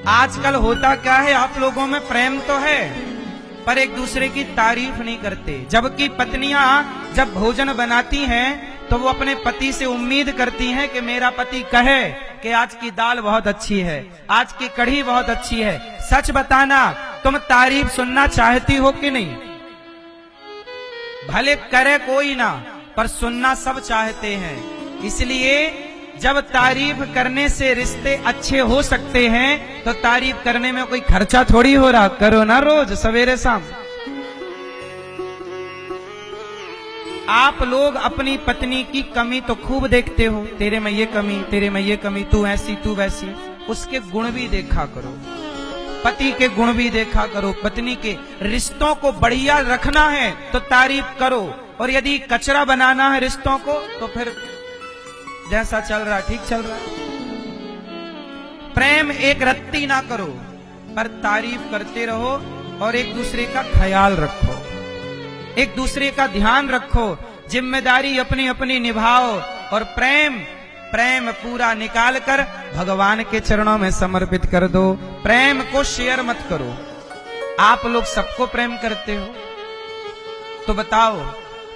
आजकल होता क्या है, आप लोगों में प्रेम तो है पर एक दूसरे की तारीफ नहीं करते। जबकि पत्नियां जब भोजन बनाती हैं तो वो अपने पति से उम्मीद करती हैं कि मेरा पति कहे कि आज की दाल बहुत अच्छी है, आज की कढ़ी बहुत अच्छी है। सच बताना, तुम तारीफ सुनना चाहती हो कि नहीं? भले करे कोई ना, पर सुनना सब चाहते हैं। इसलिए जब तारीफ करने से रिश्ते अच्छे हो सकते हैं तो तारीफ करने में कोई खर्चा थोड़ी हो रहा। करो ना रोज सवेरे शाम। आप लोग अपनी पत्नी की कमी तो खूब देखते हो, तेरे में ये कमी, तेरे में ये कमी, तू ऐसी तू वैसी। उसके गुण भी देखा करो, पति के गुण भी देखा करो। पत्नी के रिश्तों को बढ़िया रखना है तो तारीफ करो, और यदि कचरा बनाना है रिश्तों को तो फिर जैसा चल रहा ठीक चल रहा है। प्रेम एक रत्ती ना करो, पर तारीफ करते रहो और एक दूसरे का ख्याल रखो, एक दूसरे का ध्यान रखो। जिम्मेदारी अपनी अपनी निभाओ और प्रेम पूरा निकाल कर भगवान के चरणों में समर्पित कर दो। प्रेम को शेयर मत करो। आप लोग सबको प्रेम करते हो तो बताओ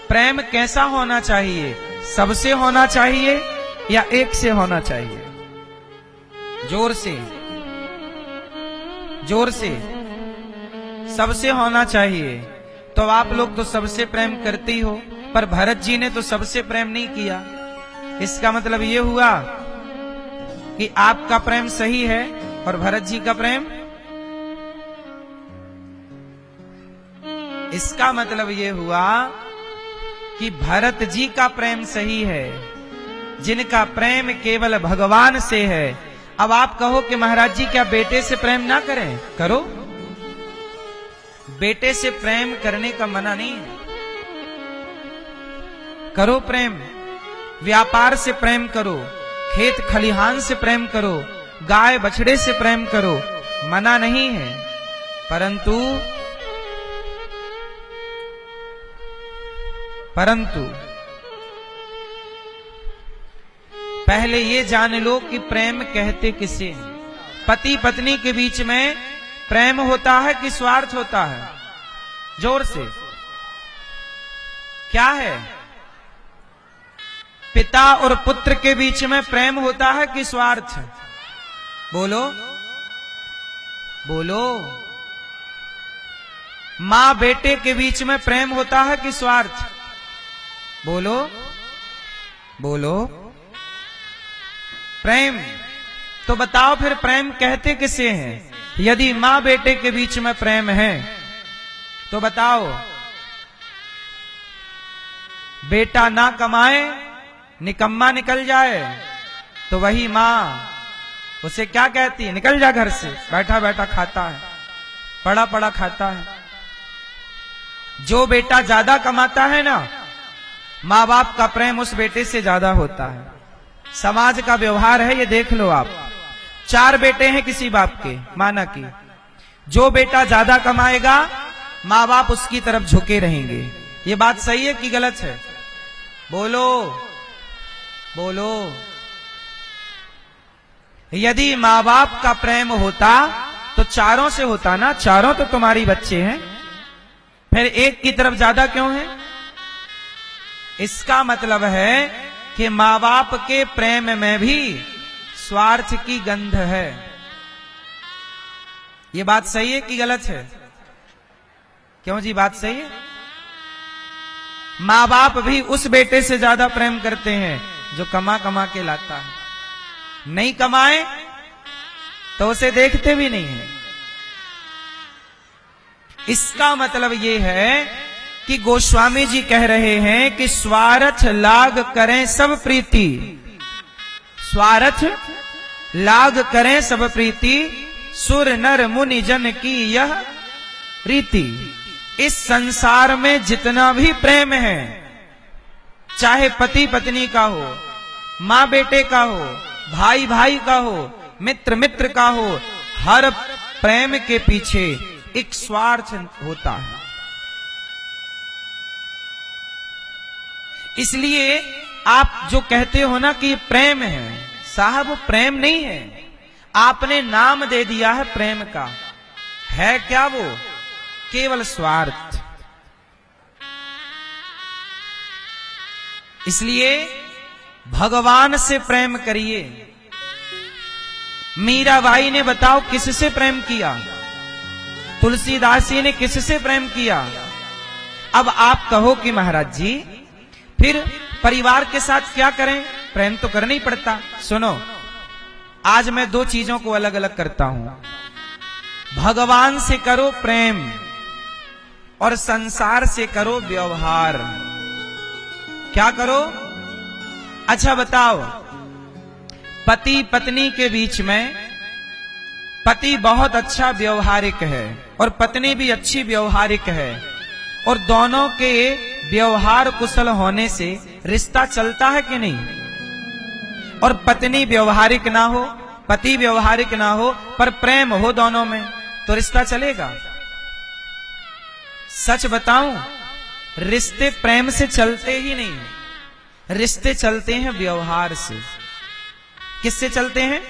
प्रेम कैसा होना चाहिए? सबसे होना चाहिए या एक से होना चाहिए? जोर से, जोर से। सबसे होना चाहिए। तो आप लोग तो सबसे प्रेम करते ही हो, पर भरत जी ने तो सबसे प्रेम नहीं किया। इसका मतलब ये हुआ कि आपका प्रेम सही है और भरत जी का प्रेम, इसका मतलब ये हुआ कि भरत जी का प्रेम सही है, जिनका प्रेम केवल भगवान से है। अब आप कहो कि महाराज जी क्या बेटे से प्रेम ना करें? करो, बेटे से प्रेम करने का मना नहीं है, करो प्रेम। व्यापार से प्रेम करो, खेत खलिहान से प्रेम करो, गाय बछड़े से प्रेम करो, मना नहीं है। परंतु पहले ये जान लो कि प्रेम कहते किसे हैं। पति पत्नी के बीच में प्रेम होता है कि स्वार्थ होता है? जोर से, क्या है? पिता और पुत्र के बीच में प्रेम होता है कि स्वार्थ? बोलो बोलो। मां बेटे के बीच में प्रेम होता है कि स्वार्थ? बोलो बोलो। प्रेम। तो बताओ फिर प्रेम कहते किसे हैं? यदि मां बेटे के बीच में प्रेम है तो बताओ, बेटा ना कमाए निकम्मा निकल जाए तो वही मां उसे क्या कहती है? निकल जा घर से, बैठा बैठा खाता है, पड़ा पड़ा खाता है। जो बेटा ज्यादा कमाता है ना, मां बाप का प्रेम उस बेटे से ज्यादा होता है। समाज का व्यवहार है, ये देख लो आप। 4 बेटे हैं किसी बाप के, माना कि जो बेटा ज्यादा कमाएगा मां बाप उसकी तरफ झुके रहेंगे। ये बात सही है कि गलत है? बोलो बोलो। यदि मां बाप का प्रेम होता तो चारों से होता ना, चारों तो तुम्हारी बच्चे हैं, फिर एक की तरफ ज्यादा क्यों है? इसका मतलब है कि मां बाप के प्रेम में भी स्वार्थ की गंध है। ये बात सही है कि गलत है? क्यों जी, बात सही है। मां बाप भी उस बेटे से ज्यादा प्रेम करते हैं जो कमा कमा के लाता है। नहीं कमाए तो उसे देखते भी नहीं है। इसका मतलब ये है कि गोस्वामी जी कह रहे हैं कि स्वार्थ लाग करें सब प्रीति, स्वार्थ लाग करें सब प्रीति, सुर नर मुनि जन की यह रीति। इस संसार में जितना भी प्रेम है, चाहे पति पत्नी का हो, मां बेटे का हो, भाई भाई का हो, मित्र मित्र का हो, हर प्रेम के पीछे एक स्वार्थ होता है। इसलिए आप जो कहते हो ना कि प्रेम है, साहब प्रेम नहीं है। आपने नाम दे दिया है प्रेम का। है क्या वो? केवल स्वार्थ। इसलिए भगवान से प्रेम करिए। मीराबाई ने बताओ किससे प्रेम किया? तुलसीदास जी ने किससे प्रेम किया? अब आप कहो कि महाराज जी फिर परिवार के साथ क्या करें? प्रेम तो करना ही पड़ता। सुनो, आज मैं दो चीजों को अलग अलग करता हूं। भगवान से करो प्रेम और संसार से करो व्यवहार। क्या करो? अच्छा बताओ, पति पत्नी के बीच में पति बहुत अच्छा व्यवहारिक है और पत्नी भी अच्छी व्यवहारिक है, और दोनों के व्यवहार कुशल होने से रिश्ता चलता है कि नहीं? और पत्नी व्यवहारिक ना हो, पति व्यवहारिक ना हो, पर प्रेम हो दोनों में, तो रिश्ता चलेगा? सच बताऊं, रिश्ते प्रेम से चलते ही नहीं, रिश्ते चलते हैं व्यवहार से। किससे चलते हैं?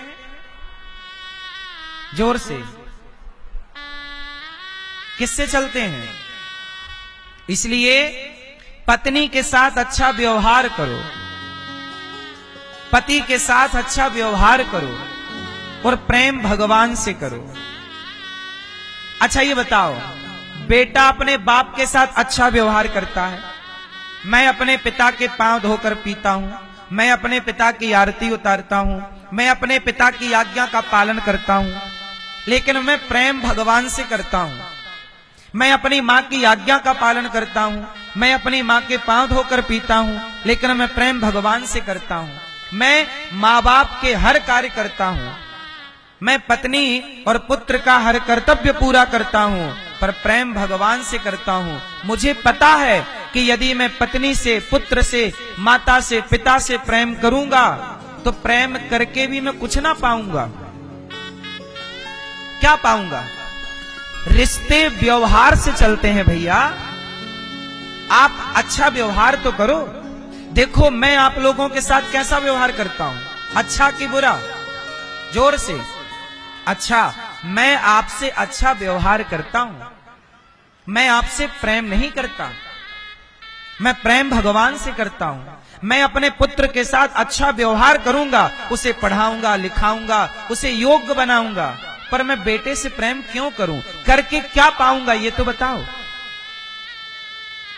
जोर से, किससे चलते हैं? इसलिए पत्नी के साथ अच्छा व्यवहार करो, पति के साथ अच्छा व्यवहार करो, और प्रेम भगवान से करो। अच्छा ये बताओ, बेटा अपने बाप के साथ अच्छा व्यवहार करता है। मैं अपने पिता के पांव धोकर पीता हूं, मैं अपने पिता की आरती उतारता हूं, मैं अपने पिता की आज्ञा का पालन करता हूं, लेकिन मैं प्रेम भगवान से करता हूं। मैं अपनी मां की आज्ञा का पालन करता हूं, मैं अपनी मां के पांव धोकर पीता हूं, लेकिन मैं प्रेम भगवान से करता हूं। मैं मां बाप के हर कार्य करता हूं, मैं पत्नी और पुत्र का हर कर्तव्य पूरा करता हूं, पर प्रेम भगवान से करता हूं। मुझे पता है कि यदि मैं पत्नी से, पुत्र से, माता से, पिता से प्रेम करूंगा तो प्रेम करके भी मैं कुछ ना पाऊंगा। क्या पाऊंगा? रिश्ते व्यवहार से चलते हैं भैया। आप अच्छा व्यवहार तो करो। देखो मैं आप लोगों के साथ कैसा व्यवहार करता हूं, अच्छा कि बुरा? जोर से। अच्छा, मैं आपसे अच्छा व्यवहार करता हूं, मैं आपसे प्रेम नहीं करता, मैं प्रेम भगवान से करता हूं। मैं अपने पुत्र के साथ अच्छा व्यवहार करूंगा, उसे पढ़ाऊंगा, लिखाऊंगा, उसे योग्य बनाऊंगा, पर मैं बेटे से प्रेम क्यों करूं? करके क्या पाऊंगा ये तो बताओ।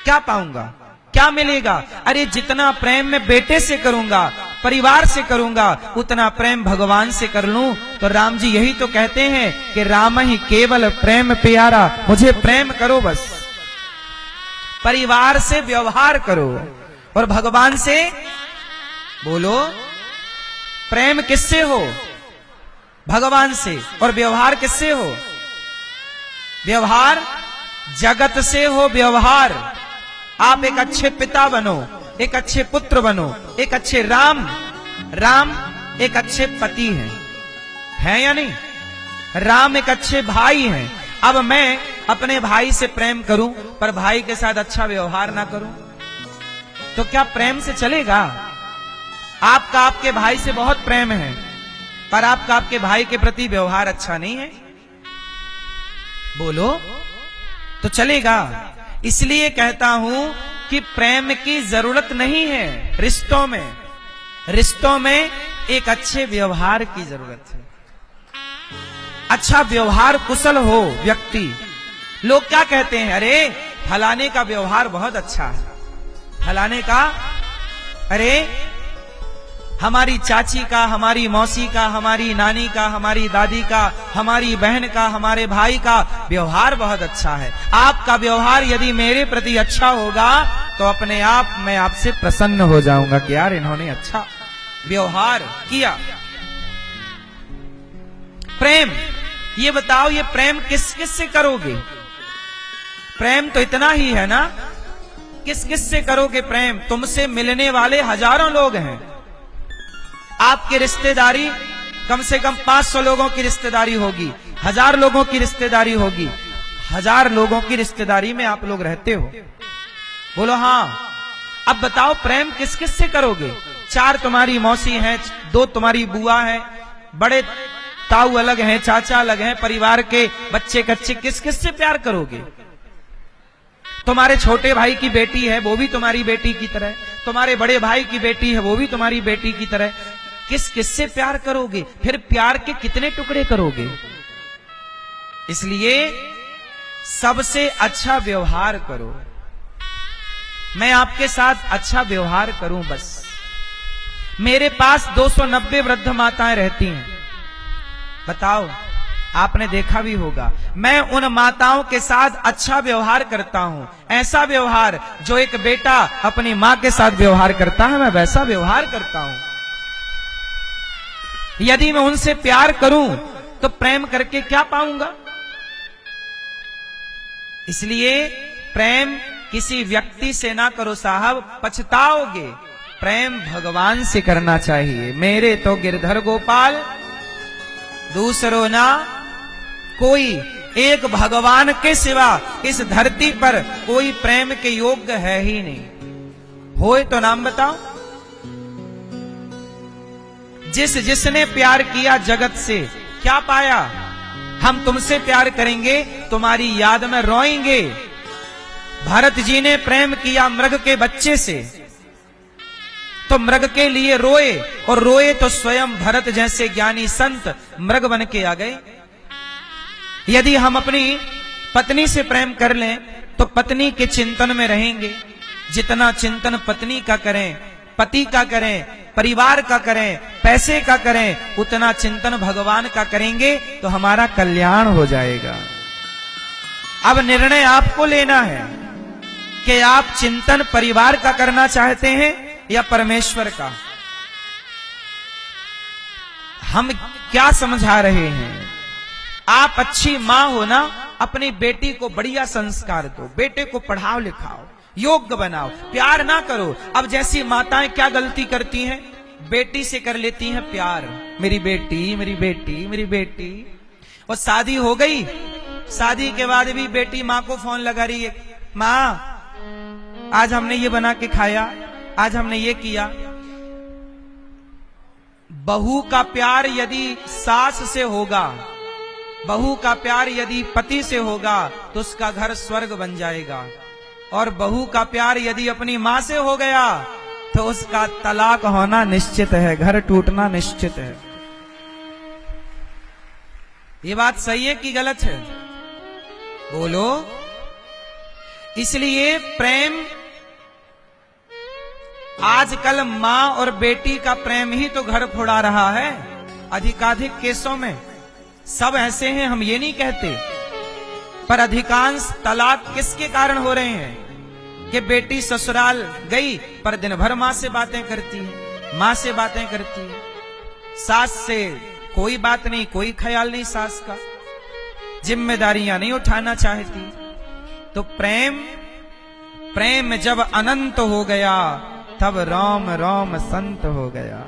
क्या पाऊंगा? क्या मिलेगा? अरे जितना प्रेम मैं बेटे से करूंगा, परिवार से करूंगा, उतना प्रेम भगवान से कर लूं तो राम जी यही तो कहते हैं कि राम ही केवल प्रेम प्यारा, मुझे प्रेम करो बस। परिवार से व्यवहार करो और भगवान से बोलो। प्रेम किससे हो? भगवान से। और व्यवहार किससे हो? व्यवहार जगत से हो। व्यवहार आप एक अच्छे पिता बनो, एक अच्छे पुत्र बनो, एक अच्छे राम एक अच्छे पति हैं, है या नहीं? राम एक अच्छे भाई हैं। अब मैं अपने भाई से प्रेम करूं पर भाई के साथ अच्छा व्यवहार ना करूं तो क्या प्रेम से चलेगा? आपका आपके भाई से बहुत प्रेम है पर आपका आपके भाई के प्रति व्यवहार अच्छा नहीं है, बोलो तो चलेगा? इसलिए कहता हूं कि प्रेम की जरूरत नहीं है रिश्तों में। रिश्तों में एक अच्छे व्यवहार की जरूरत है। अच्छा व्यवहार कुशल हो व्यक्ति। लोग क्या कहते हैं? अरे फलाने का व्यवहार बहुत अच्छा है, फलाने का, अरे हमारी चाची का, हमारी मौसी का, हमारी नानी का, हमारी दादी का, हमारी बहन का, हमारे भाई का व्यवहार बहुत अच्छा है। आपका व्यवहार यदि मेरे प्रति अच्छा होगा तो अपने आप मैं आपसे प्रसन्न हो जाऊंगा कि यार इन्होंने अच्छा व्यवहार किया। प्रेम, ये बताओ ये प्रेम किस किस से करोगे? प्रेम तो इतना ही है ना, किस किस से करोगे प्रेम? तुमसे मिलने वाले हजारों लोग हैं। आपकी रिश्तेदारी कम से कम 500 लोगों की रिश्तेदारी होगी, 1000 लोगों की रिश्तेदारी होगी। 1000 लोगों की रिश्तेदारी में आप लोग रहते हो, बोलो हाँ। अब बताओ प्रेम किस किस से करोगे? 4 तुम्हारी मौसी हैं, 2 तुम्हारी बुआ हैं, बड़े ताऊ अलग हैं, चाचा अलग हैं, परिवार के बच्चे कच्चे, किस किस से प्यार करोगे? तुम्हारे छोटे भाई की बेटी है, वो भी तुम्हारी बेटी की तरह, तुम्हारे बड़े भाई की बेटी है, वो भी तुम्हारी बेटी की तरह, किस किस से प्यार करोगे? फिर प्यार के कितने टुकड़े करोगे? इसलिए सबसे अच्छा व्यवहार करो। मैं आपके साथ अच्छा व्यवहार करूं बस। मेरे पास 290 वृद्ध माताएं रहती हैं। बताओ, आपने देखा भी होगा, मैं उन माताओं के साथ अच्छा व्यवहार करता हूं। ऐसा व्यवहार जो एक बेटा अपनी मां के साथ व्यवहार करता है, मैं वैसा व्यवहार करता हूं। यदि मैं उनसे प्यार करूं तो प्रेम करके क्या पाऊंगा? इसलिए प्रेम किसी व्यक्ति से ना करो साहब, पछताओगे। प्रेम भगवान से करना चाहिए। मेरे तो गिरधर गोपाल दूसरो ना कोई, एक भगवान के सिवा इस धरती पर कोई प्रेम के योग्य है ही नहीं। होए तो नाम बताओ। जिसने प्यार किया जगत से क्या पाया? हम तुमसे प्यार करेंगे, तुम्हारी याद में रोएंगे। भरत जी ने प्रेम किया मृग के बच्चे से, तो मृग के लिए रोए, और रोए तो स्वयं भरत जैसे ज्ञानी संत मृग बन के आ गए। यदि हम अपनी पत्नी से प्रेम कर लें तो पत्नी के चिंतन में रहेंगे। जितना चिंतन पत्नी का करें, पति का करें, परिवार का करें, पैसे का करें, उतना चिंतन भगवान का करेंगे तो हमारा कल्याण हो जाएगा। अब निर्णय आपको लेना है कि आप चिंतन परिवार का करना चाहते हैं या परमेश्वर का। हम क्या समझा रहे हैं? आप अच्छी मां हो ना, अपनी बेटी को बढ़िया संस्कार दो, बेटे को पढ़ाओ लिखाओ, योग्य बनाओ, प्यार ना करो। अब जैसी माताएं क्या गलती करती हैं, बेटी से कर लेती हैं प्यार, मेरी बेटी मेरी बेटी मेरी बेटी। और शादी हो गई, शादी के बाद भी बेटी माँ को फोन लगा रही है, माँ आज हमने ये बना के खाया, आज हमने ये किया। बहू का प्यार यदि सास से होगा, बहू का प्यार यदि पति से होगा तो उसका घर स्वर्ग बन जाएगा। और बहू का प्यार यदि अपनी मां से हो गया तो उसका तलाक होना निश्चित है, घर टूटना निश्चित है। ये बात सही है कि गलत है? बोलो। इसलिए प्रेम, आजकल मां और बेटी का प्रेम ही तो घर फोड़ा रहा है। अधिकाधिक केसों में सब ऐसे हैं, हम ये नहीं कहते, पर अधिकांश तलाक किसके कारण हो रहे हैं कि बेटी ससुराल गई पर दिन भर मां से बातें करती है, मां से बातें करती है, सास से कोई बात नहीं, कोई ख्याल नहीं, सास का जिम्मेदारियां नहीं उठाना चाहती। तो प्रेम जब अनंत हो गया तब राम राम संत हो गया।